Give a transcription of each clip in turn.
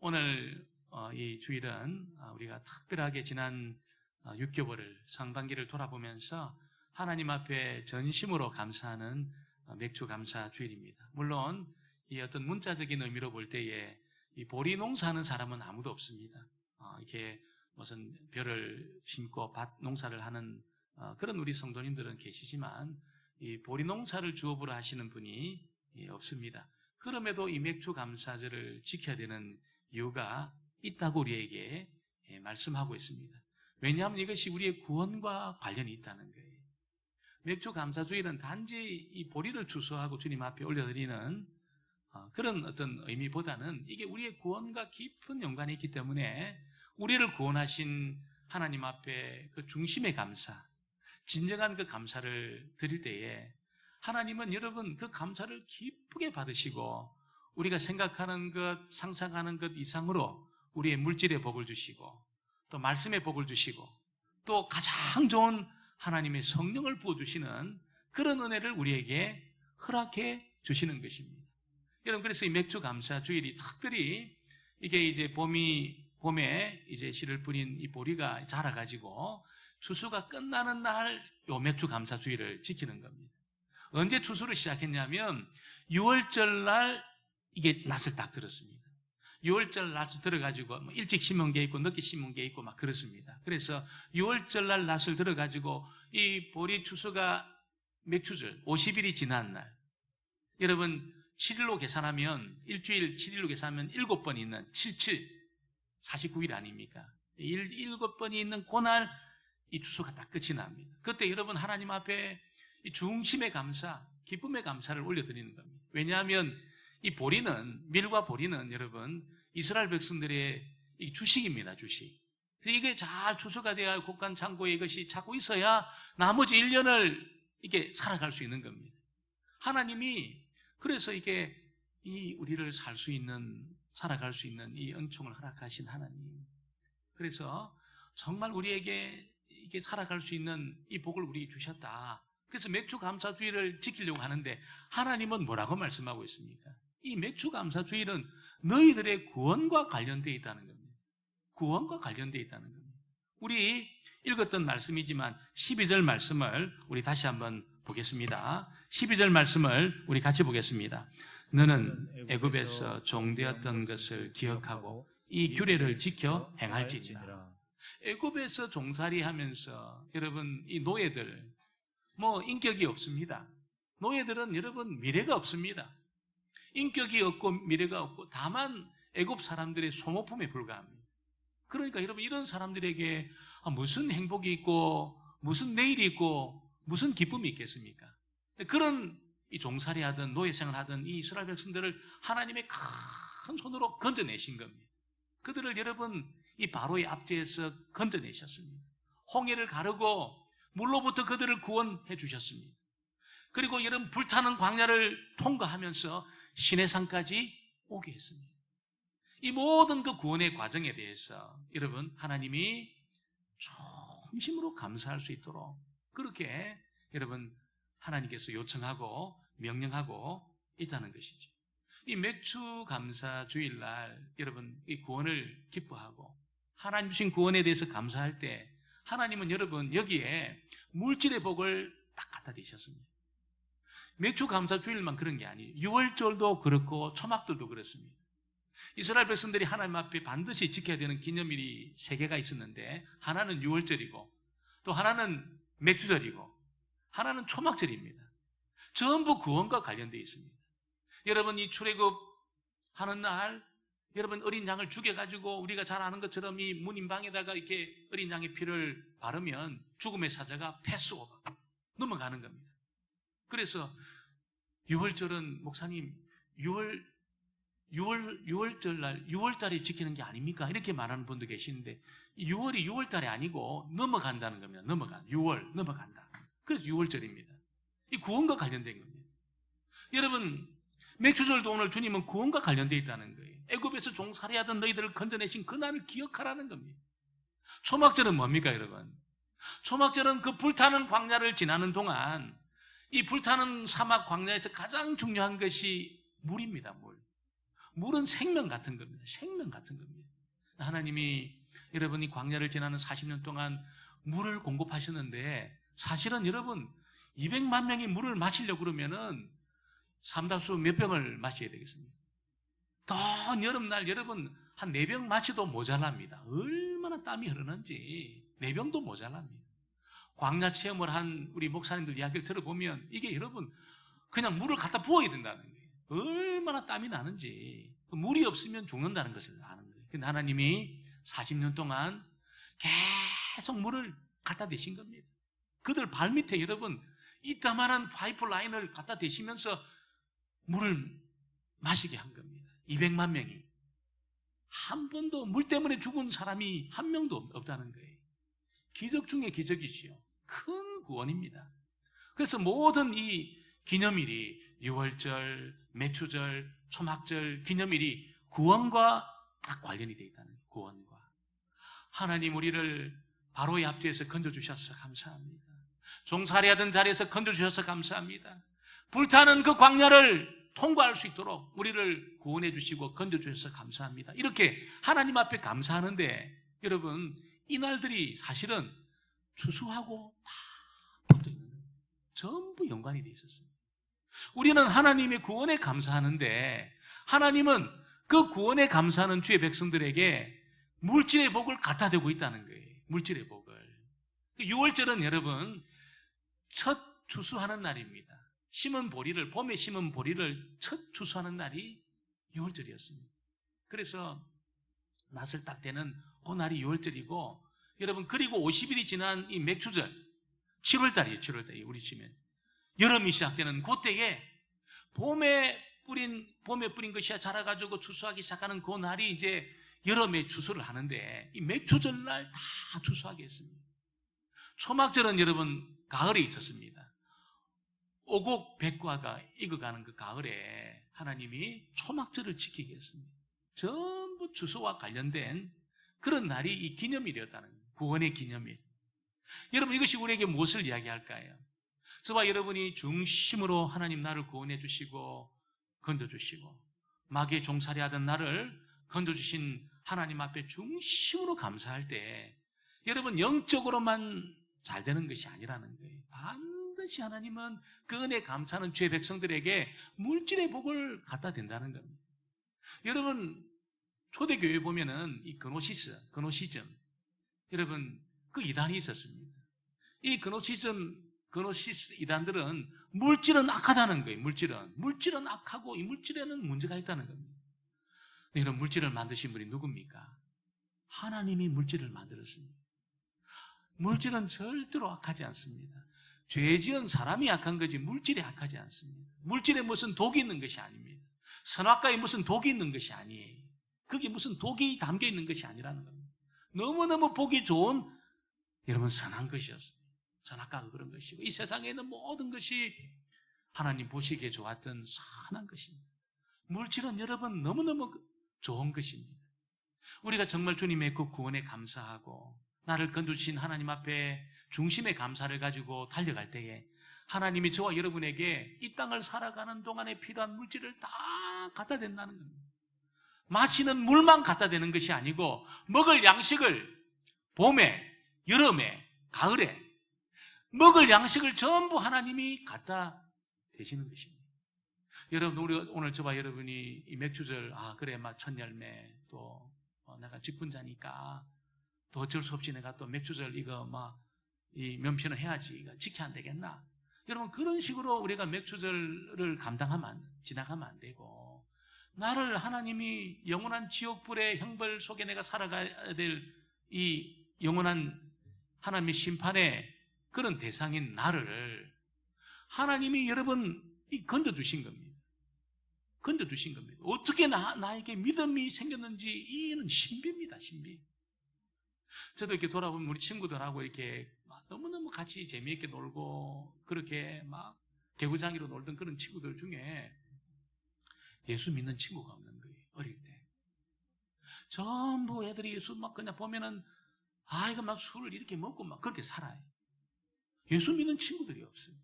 오늘 이 주일은 우리가 특별하게 지난 6개월을 상반기를 돌아보면서 하나님 앞에 전심으로 감사하는 맥주 감사 주일입니다. 물론 이 어떤 문자적인 의미로 볼 때에 이 보리 농사하는 사람은 아무도 없습니다. 이렇게 무슨 벼를 심고 밭 농사를 하는 그런 우리 성도님들은 계시지만 이 보리 농사를 주업으로 하시는 분이 없습니다. 그럼에도 이 맥주 감사절을 지켜야 되는 이유가 있다고 우리에게 말씀하고 있습니다. 왜냐하면 이것이 우리의 구원과 관련이 있다는 거예요. 맥주 감사주일은 단지 이 보리를 추수하고 주님 앞에 올려드리는 그런 어떤 의미보다는 이게 우리의 구원과 깊은 연관이 있기 때문에 우리를 구원하신 하나님 앞에 그 중심의 감사, 진정한 그 감사를 드릴 때에 하나님은 여러분 그 감사를 기쁘게 받으시고 우리가 생각하는 것, 상상하는 것 이상으로 우리의 물질의 복을 주시고 또 말씀의 복을 주시고 또 가장 좋은 하나님의 성령을 부어주시는 그런 은혜를 우리에게 허락해 주시는 것입니다. 여러분, 그래서 이 맥주 감사 주일이 특별히 이게 이제 봄에 이제 씨를 뿌린 이 보리가 자라가지고 추수가 끝나는 날 요 맥주 감사 주일을 지키는 겁니다. 언제 추수를 시작했냐면 6월절 날 이게 낫을 딱 들었습니다. 6월절 낫을 들어가지고 일찍 심은 게 있고 늦게 심은 게 있고 막 그렇습니다. 그래서 6월절 날 낫을 들어가지고 이 보리 추수가 맥주절 50일이 지난 날, 여러분 7일로 계산하면 일주일 7일로 계산하면 7번 있는 77 49일 아닙니까? 7번이 있는 그날 이 추수가 딱 끝이 납니다. 그때 여러분 하나님 앞에 이 중심의 감사, 기쁨의 감사를 올려드리는 겁니다. 왜냐하면 이 보리는, 밀과 보리는 여러분 이스라엘 백성들의 이 주식입니다. 주식. 이게 잘 추수가 되어 곡간 창고에 이것이 차고 있어야 나머지 1년을 이게 살아갈 수 있는 겁니다. 하나님이 그래서 이게 이 우리를 살 수 있는, 살아갈 수 있는 이 은총을 허락하신 하나님. 그래서 정말 우리에게 이게 살아갈 수 있는 이 복을 우리에게 주셨다. 그래서 맥주 감사주일을 지키려고 하는데 하나님은 뭐라고 말씀하고 있습니까? 이 맥주 감사주일은 너희들의 구원과 관련되어 있다는 겁니다. 구원과 관련되어 있다는 겁니다. 우리 읽었던 말씀이지만 12절 말씀을 우리 다시 한번 보겠습니다. 12절 말씀을 우리 같이 보겠습니다. 너는 애굽에서 종되었던 것을 기억하고 이 규례를 지켜 행할지니라. 애굽에서 종살이 하면서 여러분 이 노예들 인격이 없습니다. 노예들은 여러분 미래가 없습니다. 인격이 없고 미래가 없고 다만 애굽 사람들의 소모품에 불과합니다. 그러니까 여러분 이런 사람들에게 무슨 행복이 있고 무슨 내일이 있고 무슨 기쁨이 있겠습니까? 그런 이 종살이 하던 노예 생활하던 이 이스라엘 백성들을 하나님의 큰 손으로 건져내신 겁니다. 그들을 여러분 이 바로의 압제에서 건져내셨습니다. 홍해를 가르고 물로부터 그들을 구원해 주셨습니다. 그리고 여러분 불타는 광야를 통과하면서 시내산까지 오게 했습니다. 이 모든 그 구원의 과정에 대해서 여러분 하나님이衷심으로 감사할 수 있도록 그렇게 여러분 하나님께서 요청하고 명령하고 있다는 것이죠. 이 맥주 감사 주일날 여러분 이 구원을 기뻐하고 하나님 주신 구원에 대해서 감사할 때 하나님은 여러분 여기에 물질의 복을 딱 갖다 대셨습니다. 맥주 감사 주일만 그런 게 아니에요. 유월절도 그렇고 초막들도 그렇습니다. 이스라엘 백성들이 하나님 앞에 반드시 지켜야 되는 기념일이 3개가 있었는데 하나는 유월절이고 또 하나는 맥주절이고 하나는 초막절입니다. 전부 구원과 관련되어 있습니다. 여러분 이 출애굽 하는 날 여러분 어린 양을 죽여가지고 우리가 잘 아는 것처럼 이 문인방에다가 이렇게 어린 양의 피를 바르면 죽음의 사자가 패스오버 넘어가는 겁니다. 그래서 6월절은 목사님 6월절 날 6월달에 지키는 게 아닙니까? 이렇게 말하는 분도 계시는데 6월이 6월달이 아니고 넘어간다는 겁니다. 6월 넘어간다. 그래서 6월절입니다. 이 구원과 관련된 겁니다. 여러분 맥주절도 오늘 주님은 구원과 관련되어 있다는 거예요. 애굽에서 종살이하던 너희들을 건져내신 그날을 기억하라는 겁니다. 초막절은 뭡니까 여러분? 초막절은 그 불타는 광야를 지나는 동안 이 불타는 사막 광야에서 가장 중요한 것이 물입니다. 물은 생명 같은 겁니다. 생명 같은 겁니다. 하나님이 여러분이 광야를 지나는 40년 동안 물을 공급하셨는데 사실은 여러분 200만 명이 물을 마시려고 그러면은 삼다수 몇 병을 마셔야 되겠습니까? 더운 여름날 여러분 한 4병 마셔도 모자랍니다. 얼마나 땀이 흐르는지 4병도 모자랍니다. 광야 체험을 한 우리 목사님들 이야기를 들어보면 이게 여러분 그냥 물을 갖다 부어야 된다는 거예요. 얼마나 땀이 나는지. 물이 없으면 죽는다는 것을 아는 거예요. 근데 하나님이 40년 동안 계속 물을 갖다 대신 겁니다. 그들 발밑에 여러분 이따만한 파이프라인을 갖다 대시면서 물을 마시게 한 겁니다. 200만 명이. 한 번도 물 때문에 죽은 사람이 한 명도 없다는 거예요. 기적 중에 기적이지요. 큰 구원입니다. 그래서 모든 이 기념일이 유월절, 맥주절, 초막절 기념일이 구원과 딱 관련이 되어 있다는 거예요. 구원과. 하나님 우리를 바로의 앞뒤에서 건져주셔서 감사합니다. 종살이하던 자리에서 건져주셔서 감사합니다. 불타는 그 광야를 통과할 수 있도록 우리를 구원해 주시고 건져주셔서 감사합니다. 이렇게 하나님 앞에 감사하는데 여러분 이 날들이 사실은 추수하고 다 붙어 있는 거예요. 전부 연관이 되어 있었습니다. 우리는 하나님의 구원에 감사하는데 하나님은 그 구원에 감사하는 주의 백성들에게 물질의 복을 갖다 대고 있다는 거예요. 물질의 복을. 6월절은 여러분 첫 추수하는 날입니다. 심은 보리를, 봄에 심은 보리를 첫 추수하는 날이 6월절이었습니다. 그래서 낫을 딱 대는 그 날이 6월절이고 여러분 그리고 50일이 지난 이 맥주절 7월달이에요. 7월달이 우리 치면 여름이 시작되는 그때에 봄에 뿌린 것이 자라가지고 추수하기 시작하는 그 날이 이제 여름에 추수를 하는데 이 맥주절 날 다 추수하게 했습니다. 초막절은 여러분 가을에 있었습니다. 오곡 백과가 익어가는 그 가을에 하나님이 초막절을 지키게 했습니다. 전부 추수와 관련된 그런 날이 이 기념일이었다는 거예요. 구원의 기념일. 여러분 이것이 우리에게 무엇을 이야기할까요? 저와 여러분이 중심으로 하나님 나를 구원해 주시고 건져주시고 마귀의 종살이 하던 나를 건져주신 하나님 앞에 중심으로 감사할 때 여러분 영적으로만 잘 되는 것이 아니라는 거예요. 반드시 하나님은 그 은혜 감사하는 주의 백성들에게 물질의 복을 갖다 댄다는 겁니다. 여러분 초대교회 보면은 이 그노시즘 여러분 그 이단이 있었습니다. 이 그노시스 이단들은 물질은 악하다는 거예요. 물질은 악하고 이 물질에는 문제가 있다는 겁니다. 이런 물질을 만드신 분이 누굽니까? 하나님이 물질을 만들었습니다. 물질은 절대로 악하지 않습니다. 죄 지은 사람이 악한 거지 물질이 악하지 않습니다. 물질에 무슨 독이 있는 것이 아닙니다. 선악과에 무슨 독이 있는 것이 아니에요. 그게 무슨 독이 담겨 있는 것이 아니라는 겁니다. 너무너무 보기 좋은 여러분 선한 것이었습니다. 선악과가 그런 것이고 이 세상에 있는 모든 것이 하나님 보시기에 좋았던 선한 것입니다. 물질은 여러분 너무너무 좋은 것입니다. 우리가 정말 주님의 그 구원에 감사하고 나를 건져주신 하나님 앞에 중심의 감사를 가지고 달려갈 때에 하나님이 저와 여러분에게 이 땅을 살아가는 동안에 필요한 물질을 다 갖다 댄다는 겁니다. 마시는 물만 갖다 대는 것이 아니고 먹을 양식을 봄에, 여름에, 가을에 먹을 양식을 전부 하나님이 갖다 대시는 것입니다. 여러분 우리 오늘 저와 여러분이 이 맥주절 그래 막 첫열매 또 내가 직분자니까 또 어쩔 수 없이 내가 또 맥주절 이거 이 면피는 해야지 이거 지켜야 안 되겠나? 여러분 그런 식으로 우리가 맥주절을 지나가면 안 되고 나를 하나님이 영원한 지옥불의 형벌 속에 내가 살아가야 될 이 영원한 하나님의 심판의 그런 대상인 나를 하나님이 여러분 건져주신 겁니다. 건져주신 겁니다. 어떻게 나에게 믿음이 생겼는지 이는 신비입니다. 신비. 저도 이렇게 돌아보면 우리 친구들하고 이렇게 너무너무 같이 재미있게 놀고 그렇게 막 개구장이로 놀던 그런 친구들 중에 예수 믿는 친구가 없는 거예요. 어릴 때. 전부 애들이 예수 막 그냥 보면은 이거 막 술을 이렇게 먹고 막 그렇게 살아요. 예수 믿는 친구들이 없어요.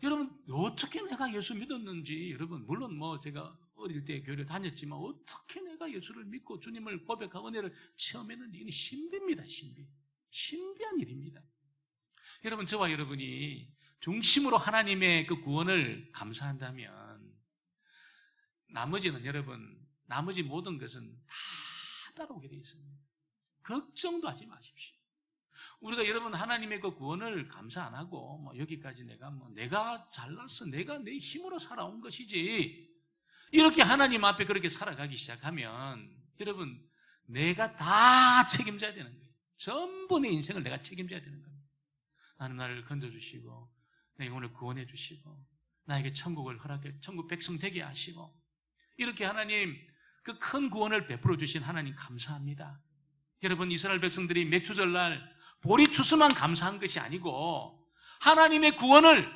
여러분 어떻게 내가 예수 믿었는지 여러분 물론 제가 어릴 때 교회를 다녔지만 어떻게 내가 예수를 믿고 주님을 고백하고 은혜를 체험했는지 이건 신비입니다. 신비한 일입니다. 여러분, 저와 여러분이 중심으로 하나님의 그 구원을 감사한다면 나머지는 여러분, 나머지 모든 것은 다 따라오게 되어 있습니다. 걱정도 하지 마십시오. 우리가 여러분 하나님의 그 구원을 감사 안 하고 여기까지 내가 잘났어, 내가 내 힘으로 살아온 것이지, 이렇게 하나님 앞에 그렇게 살아가기 시작하면 여러분, 내가 다 책임져야 되는 거예요. 전부 내 인생을 내가 책임져야 되는 겁니다. 하나님 나를 건져주시고 내 영혼을 구원해 주시고 나에게 천국을 허락해 천국 백성 되게 하시고 이렇게 하나님 그 큰 구원을 베풀어 주신 하나님 감사합니다. 여러분, 이스라엘 백성들이 맥주절날 보리추수만 감사한 것이 아니고 하나님의 구원을,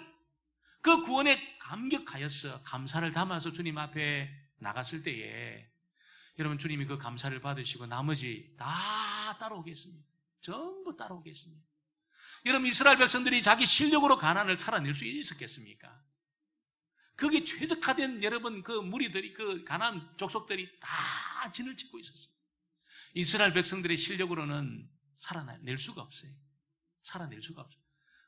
그 구원에 감격하여서 감사를 담아서 주님 앞에 나갔을 때에 여러분, 주님이 그 감사를 받으시고 나머지 다 따라오겠습니다. 전부 따라오겠습니다. 여러분, 이스라엘 백성들이 자기 실력으로 가나안을 살아낼 수 있었겠습니까? 거기에 최적화된 여러분 그 무리들이, 그 가나안 족속들이 다 진을 치고 있었어요. 이스라엘 백성들의 실력으로는 살아낼 수가 없어요. 살아낼 수가 없어요.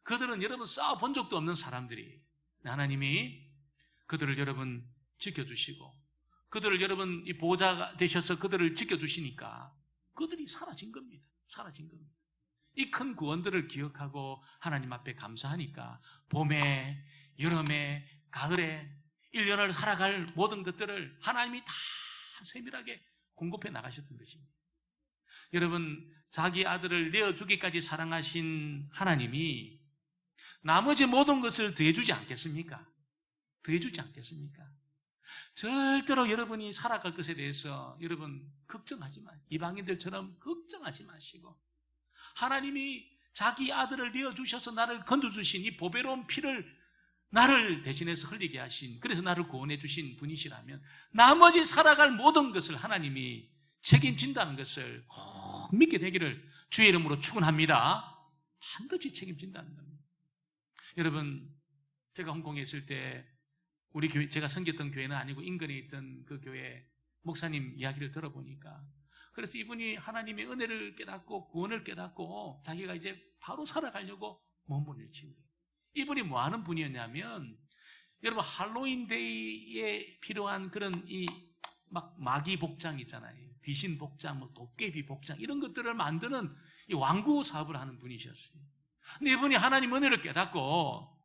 그들은 여러분 싸워본 적도 없는 사람들이, 하나님이 그들을 여러분 지켜주시고 그들을 여러분 이 보호자가 되셔서 그들을 지켜주시니까 그들이 사라진 겁니다. 사라진 겁니다. 이 큰 구원들을 기억하고 하나님 앞에 감사하니까 봄에, 여름에, 가을에 1년을 살아갈 모든 것들을 하나님이 다 세밀하게 공급해 나가셨던 것입니다. 여러분, 자기 아들을 내어주기까지 사랑하신 하나님이 나머지 모든 것을 더해주지 않겠습니까? 더해주지 않겠습니까? 절대로 여러분이 살아갈 것에 대해서 여러분 걱정하지 마세요. 이방인들처럼 걱정하지 마시고 하나님이 자기 아들을 내어주셔서 나를 건져주신 이 보배로운 피를 나를 대신해서 흘리게 하신, 그래서 나를 구원해 주신 분이시라면 나머지 살아갈 모든 것을 하나님이 책임진다는 것을 꼭 믿게 되기를 주의 이름으로 축원합니다. 반드시 책임진다는 겁니다. 여러분, 제가 홍콩에 있을 때 우리 교회, 제가 섬겼던 교회는 아니고 인근에 있던 그 교회 목사님 이야기를 들어보니까, 그래서 이분이 하나님의 은혜를 깨닫고 구원을 깨닫고 자기가 이제 바로 살아가려고 몸부림을 친 거예요. 이분이 뭐 하는 분이었냐면, 여러분 할로윈데이에 필요한 그런 이 마귀 복장 있잖아요. 귀신 복장, 도깨비 복장, 이런 것들을 만드는 이 완구 사업을 하는 분이셨어요. 근데 이분이 하나님 은혜를 깨닫고,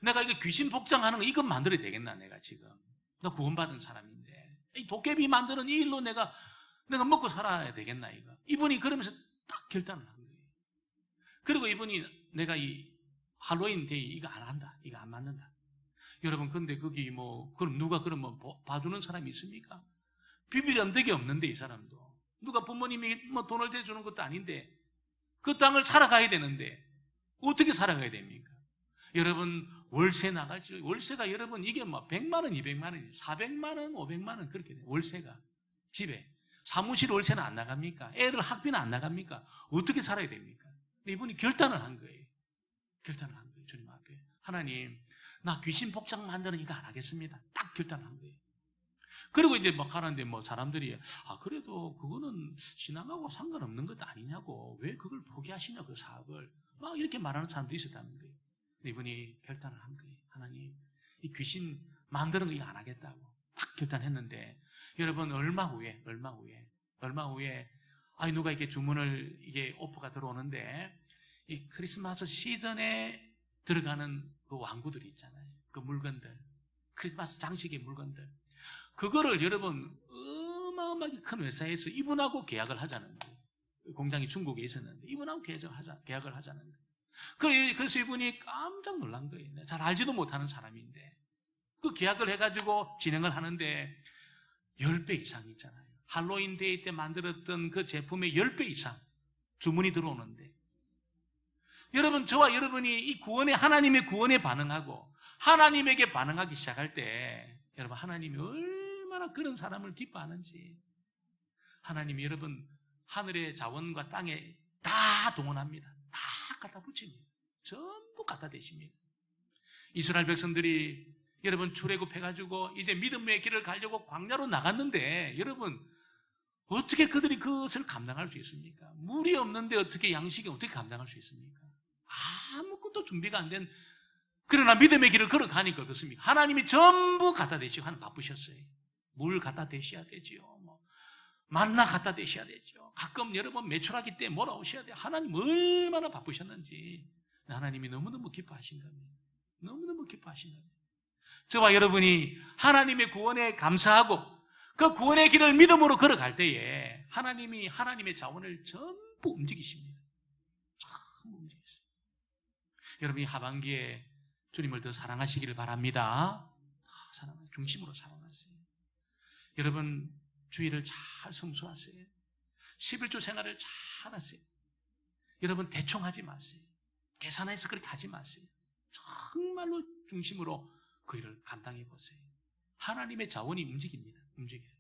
내가 이거 귀신 복장하는 거 이것 만들어야 되겠나, 내가 지금. 나 구원받은 사람인데. 이 도깨비 만드는 이 일로 내가 먹고 살아야 되겠나, 이거. 이분이 그러면서 딱 결단을 한 거예요. 그리고 이분이 내가 이 할로윈 데이 이거 안 한다. 이거 안 맞는다. 여러분, 근데 거기 그럼 누가 그러면 봐주는 사람이 있습니까? 비빌 언덕이 없는데, 이 사람도. 누가 부모님이 돈을 대주는 것도 아닌데, 그 땅을 살아가야 되는데, 어떻게 살아가야 됩니까? 여러분, 월세 나가죠. 월세가 여러분, 이게 100만 원, 200만 원, 400만 원, 500만 원, 그렇게 돼요. 월세가. 집에. 사무실 월세는 안 나갑니까? 애들 학비는 안 나갑니까? 어떻게 살아야 됩니까? 이분이 결단을 한 거예요. 결단을 한 거예요. 주님 앞에. 하나님, 나 귀신 복장 만드는 이거 안 하겠습니다. 딱 결단을 한 거예요. 그리고 이제 하는데 사람들이, 그래도 그거는 신앙하고 상관없는 것 아니냐고, 왜 그걸 포기하시냐, 그 사업을. 이렇게 말하는 사람도 있었다는 거예요. 이분이 결단을 한 거예요. 하나님, 이 귀신 만드는 거 이거 안 하겠다고 딱 결단했는데, 여러분, 얼마 후에 누가 이렇게 주문을, 이게 오퍼가 들어오는데, 이 크리스마스 시즌에 들어가는 그 완구들이 있잖아요. 그 물건들, 크리스마스 장식의 물건들, 그거를 여러분 어마어마하게 큰 회사에서 이분하고 계약을 하자는 거예요. 공장이 중국에 있었는데 이분하고 계약을 하자는 거예요. 그래서 이분이 깜짝 놀란 거예요. 잘 알지도 못하는 사람인데 그 계약을 해가지고 진행을 하는데 10배 이상 있잖아요. 할로윈 데이 때 만들었던 그 제품의 10배 이상 주문이 들어오는데, 여러분, 저와 여러분이 이 하나님의 구원에 반응하고 하나님에게 반응하기 시작할 때, 여러분, 하나님이 얼마나 그런 사람을 기뻐하는지, 하나님이 여러분 하늘의 자원과 땅에 다 동원합니다. 다 갖다 붙입니다. 전부 갖다 대십니다. 이스라엘 백성들이 여러분 출애굽해가지고 이제 믿음의 길을 가려고 광야로 나갔는데 여러분 어떻게 그들이 그것을 감당할 수 있습니까? 물이 없는데 어떻게 양식이 어떻게 감당할 수 있습니까? 아무것도 준비가 안 된, 그러나 믿음의 길을 걸어가니까 어떻습니까? 하나님이 전부 갖다 대시고 하나님 바쁘셨어요. 물 갖다 대셔야 되지요. 만나 갖다 대셔야 되죠. 가끔 여러분 메추라기 때 몰아오셔야 돼요. 하나님 얼마나 바쁘셨는지 하나님이 너무너무 기뻐하신 겁니다. 너무너무 기뻐하신 겁니다. 저와 여러분이 하나님의 구원에 감사하고 그 구원의 길을 믿음으로 걸어갈 때에 하나님이 하나님의 자원을 전부 움직이십니다. 전부 움직이세요. 여러분이 하반기에 주님을 더 사랑하시기를 바랍니다. 중심으로 사랑하세요. 여러분 주일을 잘 성수하세요. 11조 생활을 잘 하세요. 여러분 대충 하지 마세요. 계산해서 그렇게 하지 마세요. 정말로 중심으로 그 일을 감당해 보세요. 하나님의 자원이 움직입니다. 움직여요.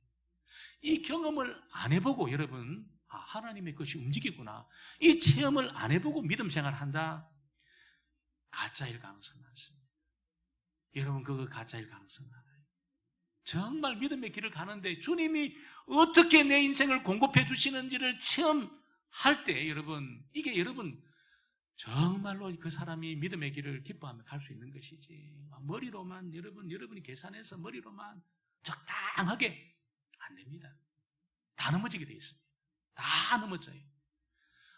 이 경험을 안 해보고 여러분 하나님의 것이 움직이구나, 이 체험을 안 해보고 믿음 생활을 한다, 가짜일 가능성이 많습니다. 여러분 그거 가짜일 가능성이 많아요. 정말 믿음의 길을 가는데 주님이 어떻게 내 인생을 공급해 주시는지를 체험할 때 여러분, 이게 여러분 정말로 그 사람이 믿음의 길을 기뻐하며 갈 수 있는 것이지, 머리로만 여러분이 계산해서 머리로만 적당하게 안 됩니다. 다 넘어지게 돼 있습니다. 다 넘어져요.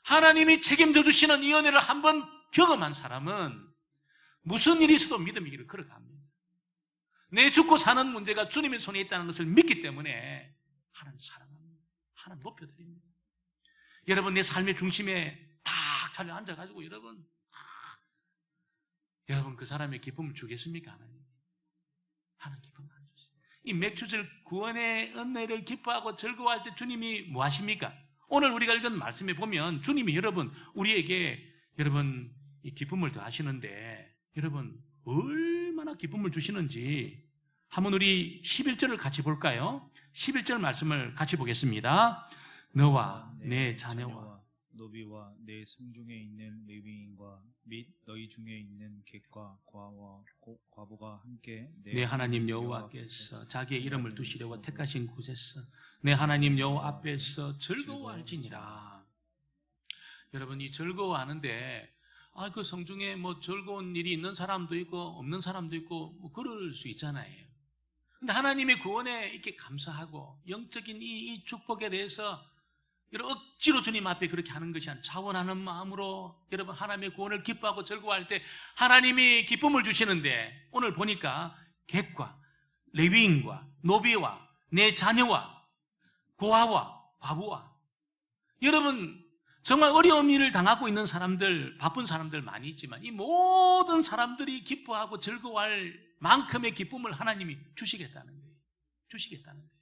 하나님이 책임져 주시는 이 은혜를 한번 경험한 사람은 무슨 일이 있어도 믿음의 길을 걸어갑니다. 내 죽고 사는 문제가 주님의 손에 있다는 것을 믿기 때문에 하나님 사랑합니다. 하나님 높여드립니다. 여러분 내 삶의 중심에 딱 잘 앉아가지고 여러분 그 사람의 기쁨을 주겠습니까? 하나님 기쁨을 안 주세요. 이 맥주절 구원의 은혜를 기뻐하고 즐거워할 때 주님이 뭐 하십니까? 오늘 우리가 읽은 말씀에 보면 주님이 여러분 우리에게 여러분 이 기쁨을 더하시는데 여러분 얼마나 기쁨을 주시는지 한번 우리 11절을 같이 볼까요? 11절 말씀을 같이 보겠습니다. 너와 내 자녀와 노비와 내 성중에 있는 레위인과 및 너희 중에 있는 객과 과부가 함께 내 하나님 여호와께서 자기의 이름을 두시려고 택하신 곳에서 내 하나님 여호와 앞에서 즐거워할지니라. 여러분 이 즐거워하는데 그 성중에 뭐 즐거운 일이 있는 사람도 있고 없는 사람도 있고 뭐 그럴 수 있잖아요. 근데 하나님의 구원에 이렇게 감사하고 영적인 이 축복에 대해서 여러분 억지로 주님 앞에 그렇게 하는 것이 아니라 자원하는 마음으로 여러분 하나님의 구원을 기뻐하고 즐거워할 때 하나님이 기쁨을 주시는데, 오늘 보니까 객과 레위인과 노비와 내 자녀와 고아와 과부와, 여러분 정말 어려운 일을 당하고 있는 사람들, 바쁜 사람들 많이 있지만 이 모든 사람들이 기뻐하고 즐거워할 만큼의 기쁨을 하나님이 주시겠다는 거예요. 주시겠다는 거예요.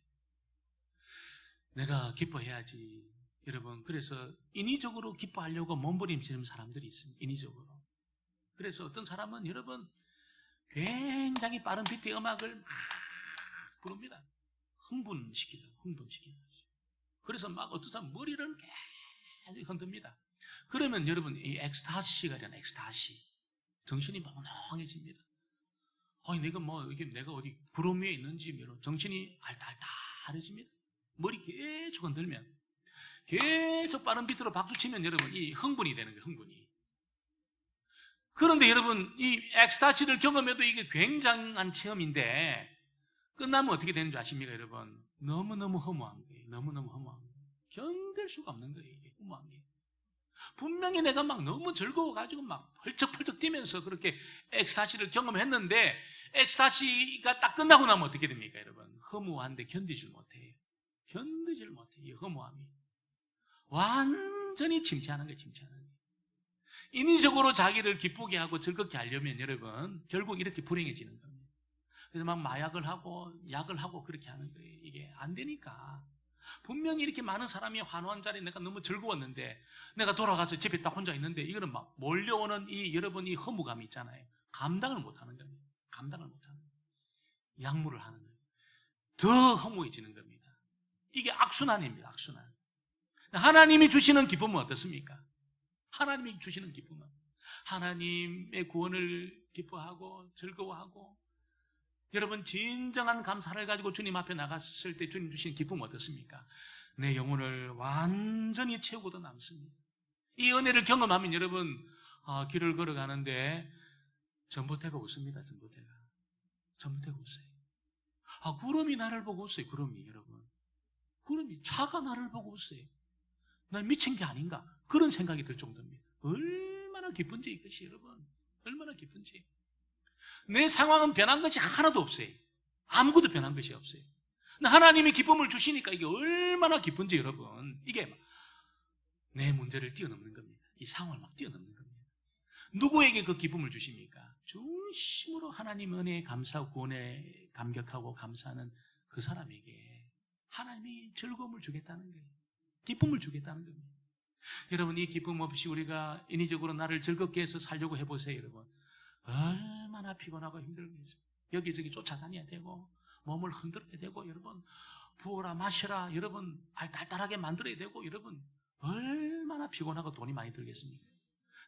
내가 기뻐해야지. 여러분 그래서 인위적으로 기뻐하려고 몸부림치는 사람들이 있습니다. 인위적으로. 그래서 어떤 사람은 여러분 굉장히 빠른 비트의 음악을 막 부릅니다. 흥분시키죠. 그래서 막 어떤 사람 머리를 계속 흔듭니다. 그러면 여러분 이 엑스타시가 되는 엑스타시, 정신이 멍멍해집니다. 내가 어디 부름 위에 있는지 여러분 정신이 알딸딸해집니다. 머리 계속 흔들면, 계속 빠른 비트로 박수치면 여러분 이 흥분이 되는 거예요. 흥분이. 그런데 여러분 이 엑스타시를 경험해도 이게 굉장한 체험인데 끝나면 어떻게 되는 줄 아십니까? 여러분 너무너무 허무한 거예요. 너무너무 허무한 거예요. 견딜 수가 없는 거예요. 이게 허무한 게. 분명히 내가 막 너무 즐거워가지고 막 펄쩍펄쩍 뛰면서 그렇게 엑스타시를 경험했는데 엑스타시가 딱 끝나고 나면 어떻게 됩니까? 여러분 허무한데 견디질 못해요. 이 허무함이 완전히 침체하는 거예요. 인위적으로 자기를 기쁘게 하고 즐겁게 하려면 여러분 결국 이렇게 불행해지는 겁니다. 그래서 막 마약을 하고 약을 하고 그렇게 하는 거예요. 이게 안 되니까. 분명히 이렇게 많은 사람이 환호한 자리에 내가 너무 즐거웠는데 내가 돌아가서 집에 딱 혼자 있는데 이거는 막 몰려오는 여러분 이 허무감이 있잖아요. 감당을 못하는 겁니다. 약물을 하는 거예요. 더 허무해지는 겁니다. 이게 악순환입니다. 악순환. 하나님이 주시는 기쁨은 어떻습니까? 하나님이 주시는 기쁨은 하나님의 구원을 기뻐하고 즐거워하고 여러분 진정한 감사를 가지고 주님 앞에 나갔을 때 주님 주신 기쁨 어떻습니까? 내 영혼을 완전히 채우고도 남습니다. 이 은혜를 경험하면 여러분 길을 걸어가는데 전봇대가 웃습니다. 전봇대가 웃어요. 구름이 나를 보고 웃어요. 구름이 여러분. 구름이 차가 나를 보고 웃어요. 난 미친 게 아닌가 그런 생각이 들 정도입니다. 얼마나 기쁜지 이것이 여러분. 얼마나 기쁜지. 내 상황은 변한 것이 하나도 없어요. 아무것도 변한 것이 없어요. 하나님이 기쁨을 주시니까 이게 얼마나 기쁜지 여러분. 이게 내 문제를 뛰어넘는 겁니다. 이 상황을 막 뛰어넘는 겁니다. 누구에게 그 기쁨을 주십니까? 중심으로 하나님 은혜에 감사하고 구원에 감격하고 감사하는 그 사람에게 하나님이 즐거움을 주겠다는 거예요. 기쁨을 주겠다는 겁니다. 여러분 이 기쁨 없이 우리가 인위적으로 나를 즐겁게 해서 살려고 해보세요. 여러분 얼마나 피곤하고 힘들겠어요. 여기저기 쫓아다녀야 되고 몸을 흔들어야 되고 여러분 부어라 마셔라 여러분 알딸딸하게 만들어야 되고 여러분 얼마나 피곤하고 돈이 많이 들겠습니까?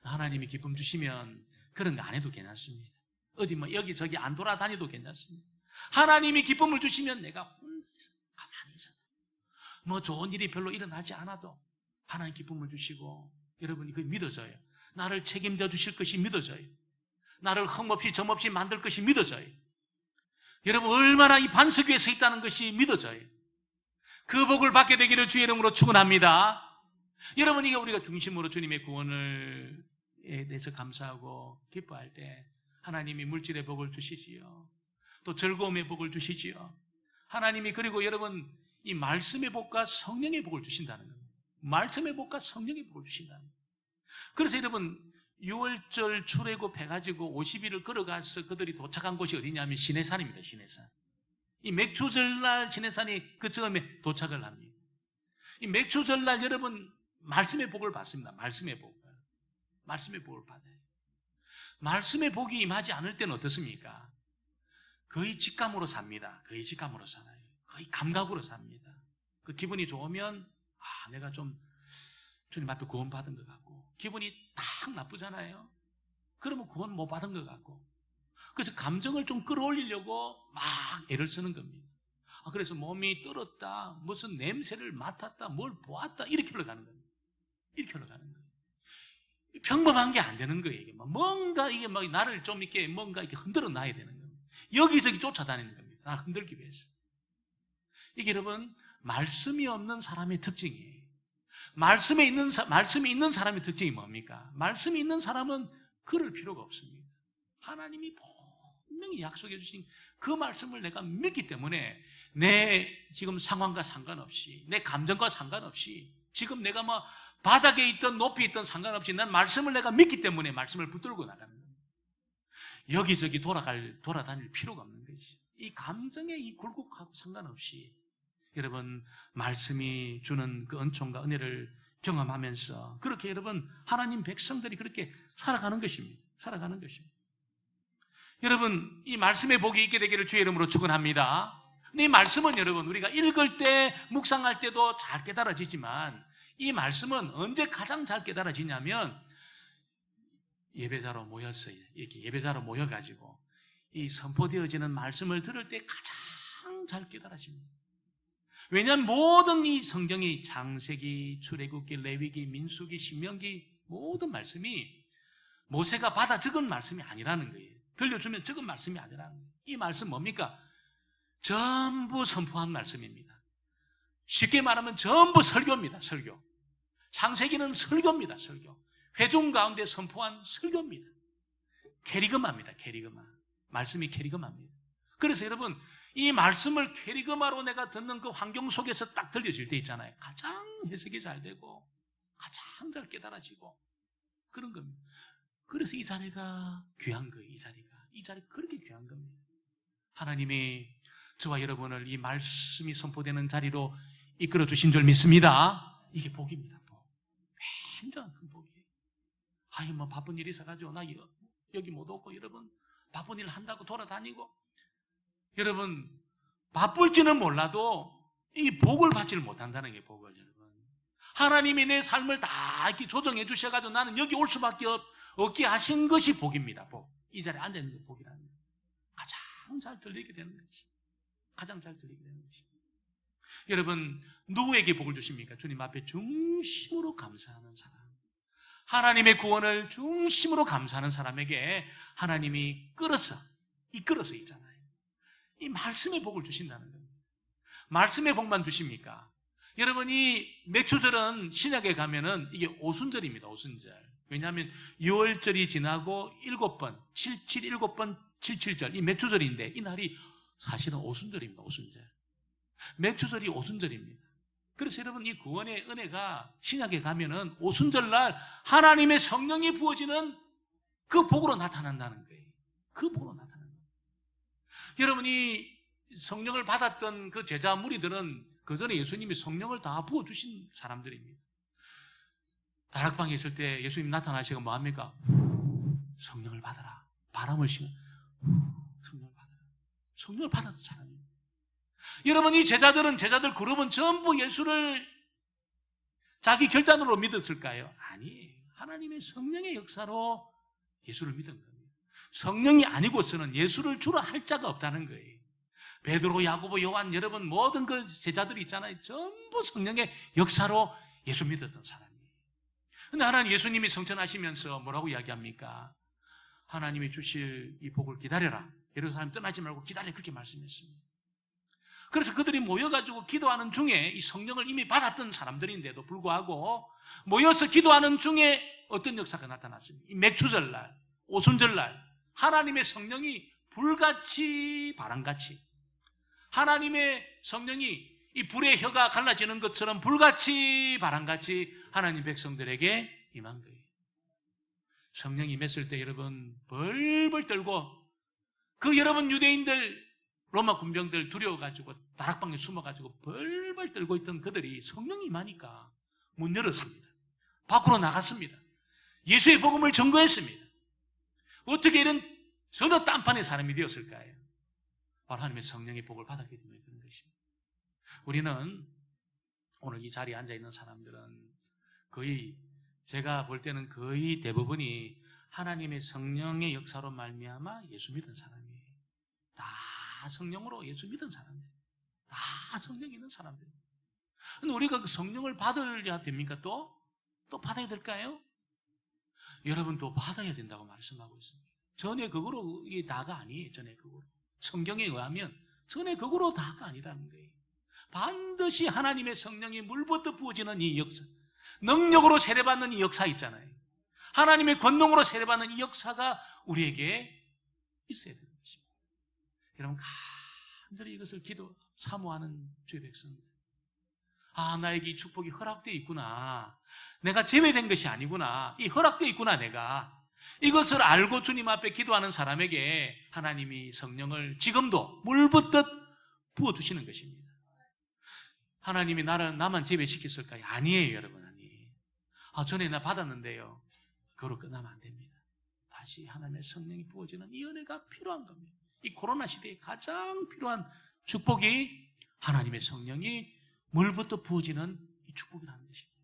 하나님이 기쁨 주시면 그런 거 안 해도 괜찮습니다. 어디 여기저기 안 돌아다녀도 괜찮습니다. 하나님이 기쁨을 주시면 내가 혼자서 가만히 있어도 좋은 일이 별로 일어나지 않아도 하나님 기쁨을 주시고 여러분이 그게 믿어져요. 나를 책임져 주실 것이 믿어져요. 나를 흠없이 점없이 만들 것이 믿어져요. 여러분 얼마나 이 반석 위에 서 있다는 것이 믿어져요. 그 복을 받게 되기를 주의 이름으로 축원합니다. 여러분 이게 우리가 중심으로 주님의 구원을 대해서 감사하고 기뻐할 때 하나님이 물질의 복을 주시지요. 또 즐거움의 복을 주시지요. 하나님이 그리고 여러분 이 말씀의 복과 성령의 복을 주신다는 겁니다. 말씀의 복과 성령의 복을 주신다는 겁니다. 그래서 여러분 6월절 출애굽 해가지고 50일을 걸어가서 그들이 도착한 곳이 어디냐면 시내산입니다. 시내산. 이 맥주절날 시내산이 그 처음에 도착을 합니다. 이 맥주절날 여러분 말씀의 복을 받습니다. 말씀의 복을 받아요. 말씀의 복이 임하지 않을 때는 어떻습니까? 거의 직감으로 삽니다. 거의 직감으로 살아요. 거의 감각으로 삽니다. 그 기분이 좋으면 내가 좀 주님 앞에 구원 받은 것 같고 기분이 딱 나쁘잖아요. 그러면 구원 못 받은 것 같고 그래서 감정을 좀 끌어올리려고 막 애를 쓰는 겁니다. 그래서 몸이 떨었다, 무슨 냄새를 맡았다, 뭘 보았다 이렇게 흘러가는 겁니다. 이렇게 흘러가는 거예요. 평범한 게 안 되는 거예요. 이게 뭔가 이게 막 나를 좀 이렇게 뭔가 이렇게 흔들어 놔야 되는 겁니다. 여기저기 쫓아다니는 겁니다. 나를 흔들기 위해서. 이게 여러분 말씀이 없는 사람의 특징이에요. 말씀이 있는 사람의 특징이 뭡니까? 말씀이 있는 사람은 그럴 필요가 없습니다. 하나님이 분명히 약속해 주신 그 말씀을 내가 믿기 때문에 내 지금 상황과 상관없이 내 감정과 상관없이 지금 내가 바닥에 있던 높이 있던 상관없이 난 말씀을 내가 믿기 때문에 말씀을 붙들고 나가는 겁니다. 여기저기 돌아다닐 필요가 없는 것이 이 감정의 이 굴곡하고 상관없이 여러분 말씀이 주는 그 은총과 은혜를 경험하면서 그렇게 여러분 하나님 백성들이 그렇게 살아가는 것입니다. 살아가는 것입니다. 여러분 이 말씀의 복이 있게 되기를 주의 이름으로 축원합니다. 이 말씀은 여러분 우리가 읽을 때 묵상할 때도 잘 깨달아지지만 이 말씀은 언제 가장 잘 깨달아지냐면 예배자로 모였어요. 이렇게 예배자로 모여가지고 이 선포되어지는 말씀을 들을 때 가장 잘 깨달아집니다. 왜냐하면 모든 이 성경이 창세기, 출애굽기, 레위기, 민수기, 신명기 모든 말씀이 모세가 받아 적은 말씀이 아니라는 거예요. 들려주면 적은 말씀이 아니라는 거예요. 이 말씀 뭡니까? 전부 선포한 말씀입니다. 쉽게 말하면 전부 설교입니다. 설교. 창세기는 설교입니다. 설교. 회중 가운데 선포한 설교입니다. 캐리그마입니다. 캐리그마. 말씀이 캐리그마입니다. 그래서 여러분 이 말씀을 캐리그마로 내가 듣는 그 환경 속에서 딱 들려질 때 있잖아요. 가장 해석이 잘 되고 가장 잘 깨달아지고 그런 겁니다. 그래서 이 자리가 귀한 거예요. 이 자리가 그렇게 귀한 겁니다. 하나님이 저와 여러분을 이 말씀이 선포되는 자리로 이끌어 주신 줄 믿습니다. 이게 복입니다. 복. 굉장한 큰 복이에요. 바쁜 일이 있어가지고 나 여기 못 오고 여러분 바쁜 일 한다고 돌아다니고 여러분 바쁠지는 몰라도 이 복을 받지를 못한다는 게 복을 여러분. 하나님이 내 삶을 다 이렇게 조정해 주셔가지고 나는 여기 올 수밖에 없게 하신 것이 복입니다. 복. 이 자리에 앉아있는 게 복이라는 거예요. 가장 가장 잘 들리게 되는 것이. 가장 잘 들리게 되는 것이. 여러분, 누구에게 복을 주십니까? 주님 앞에 중심으로 감사하는 사람. 하나님의 구원을 중심으로 감사하는 사람에게 하나님이 이끌어서 있잖아요. 이 말씀의 복을 주신다는 겁니다. 말씀의 복만 주십니까? 여러분, 이 맥주절은 신약에 가면은 이게 오순절입니다. 오순절. 왜냐하면 6월절이 지나고 7번, 7번, 77절, 이 맥주절인데 이 날이 사실은 오순절입니다. 오순절. 맥주절이 오순절입니다. 그래서 여러분, 이 구원의 은혜가 신약에 가면은 오순절날 하나님의 성령이 부어지는 그 복으로 나타난다는 거예요. 그 복으로 나타나는 거예요. 여러분이 성령을 받았던 그 제자 무리들은 그 전에 예수님이 성령을 다 부어주신 사람들입니다. 다락방에 있을 때 예수님 나타나시고 뭐 합니까? 성령을 받아라. 바람을 쉬면 성령을 받아라. 성령을 받았던 사람입니다. 여러분, 이 제자들 그룹은 전부 예수를 자기 결단으로 믿었을까요? 아니에요. 하나님의 성령의 역사로 예수를 믿은 겁니다. 성령이 아니고서는 예수를 주로 할 자가 없다는 거예요. 베드로, 야고보, 요한, 여러분 모든 그 제자들이 있잖아요. 전부 성령의 역사로 예수 믿었던 사람이에요. 그런데 하나님 예수님이 성천하시면서 뭐라고 이야기합니까? 하나님이 주실 이 복을 기다려라. 예루살렘 떠나지 말고 기다려, 그렇게 말씀했습니다. 그래서 그들이 모여가지고 기도하는 중에 이 성령을 이미 받았던 사람들인데도 불구하고 모여서 기도하는 중에 어떤 역사가 나타났습니다. 이 맥주절날, 오순절날 하나님의 성령이 불같이 바람같이, 하나님의 성령이 이 불의 혀가 갈라지는 것처럼 불같이 바람같이 하나님 백성들에게 임한 거예요. 성령이 임했을 때 여러분 벌벌 떨고, 그 여러분 유대인들, 로마 군병들 두려워가지고 다락방에 숨어가지고 벌벌 떨고 있던 그들이 성령이 임하니까 문 열었습니다. 밖으로 나갔습니다. 예수의 복음을 전거했습니다. 어떻게 이런 전혀 딴판의 사람이 되었을까요? 바로 하나님의 성령의 복을 받았기 때문에 그런 것입니다. 우리는 오늘 이 자리에 앉아있는 사람들은 거의, 제가 볼 때는 거의 대부분이 하나님의 성령의 역사로 말미암아 예수 믿은 사람이에요. 다 성령으로 예수 믿은 사람들, 다 성령 있는 사람들. 근데 우리가 그 성령을 받으려야 됩니까? 또 받아야 될까요? 여러분, 또 받아야 된다고 말씀하고 있습니다. 전에 그거로 이게 다가 아니에요. 전에 그거로. 성경에 의하면 전에 그거로 다가 아니라는 거예요. 반드시 하나님의 성령이 물부터 부어지는 이 역사, 능력으로 세례받는 이 역사 있잖아요. 하나님의 권능으로 세례받는 이 역사가 우리에게 있어야 되는 것입니다. 여러분, 간절히 이것을 사모하는 주의 백성들. 아, 나에게 이 축복이 허락되어 있구나. 내가 제외된 것이 아니구나. 이 허락되어 있구나, 내가. 이것을 알고 주님 앞에 기도하는 사람에게 하나님이 성령을 지금도 물붓듯 부어주시는 것입니다. 하나님이 나만 제외시켰을까요? 아니에요, 여러분. 아니에요. 전에 나 받았는데요. 그걸로 끝나면 안 됩니다. 다시 하나님의 성령이 부어지는 이 은혜가 필요한 겁니다. 이 코로나 시대에 가장 필요한 축복이 하나님의 성령이 물부터 부어지는 이 축복이라는 것입니다.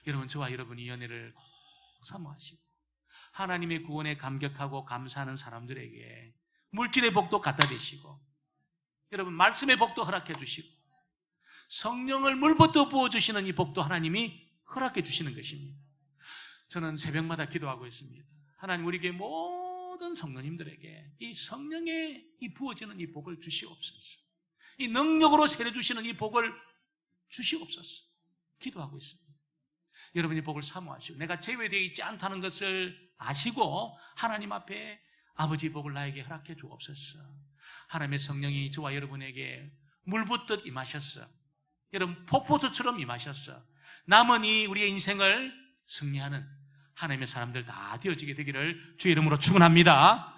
여러분, 저와 여러분이 이 은혜를 꼭 사모하시고 하나님의 구원에 감격하고 감사하는 사람들에게 물질의 복도 갖다 대시고, 여러분 말씀의 복도 허락해 주시고, 성령을 물부터 부어주시는 이 복도 하나님이 허락해 주시는 것입니다. 저는 새벽마다 기도하고 있습니다. 하나님, 우리 교회 모든 성도님들에게 이 성령의 이 부어지는 이 복을 주시옵소서. 이 능력으로 세례 주시는 이 복을 주시옵소서. 기도하고 있습니다. 여러분이 복을 사모하시고 내가 제외되어 있지 않다는 것을 아시고 하나님 앞에 아버지 복을 나에게 허락해 주옵소서. 하나님의 성령이 저와 여러분에게 물붓듯 임하셨어. 여러분, 폭포수처럼 임하셨어. 남은 이 우리의 인생을 승리하는 하나님의 사람들 다 되어지게 되기를 주의 이름으로 축원합니다.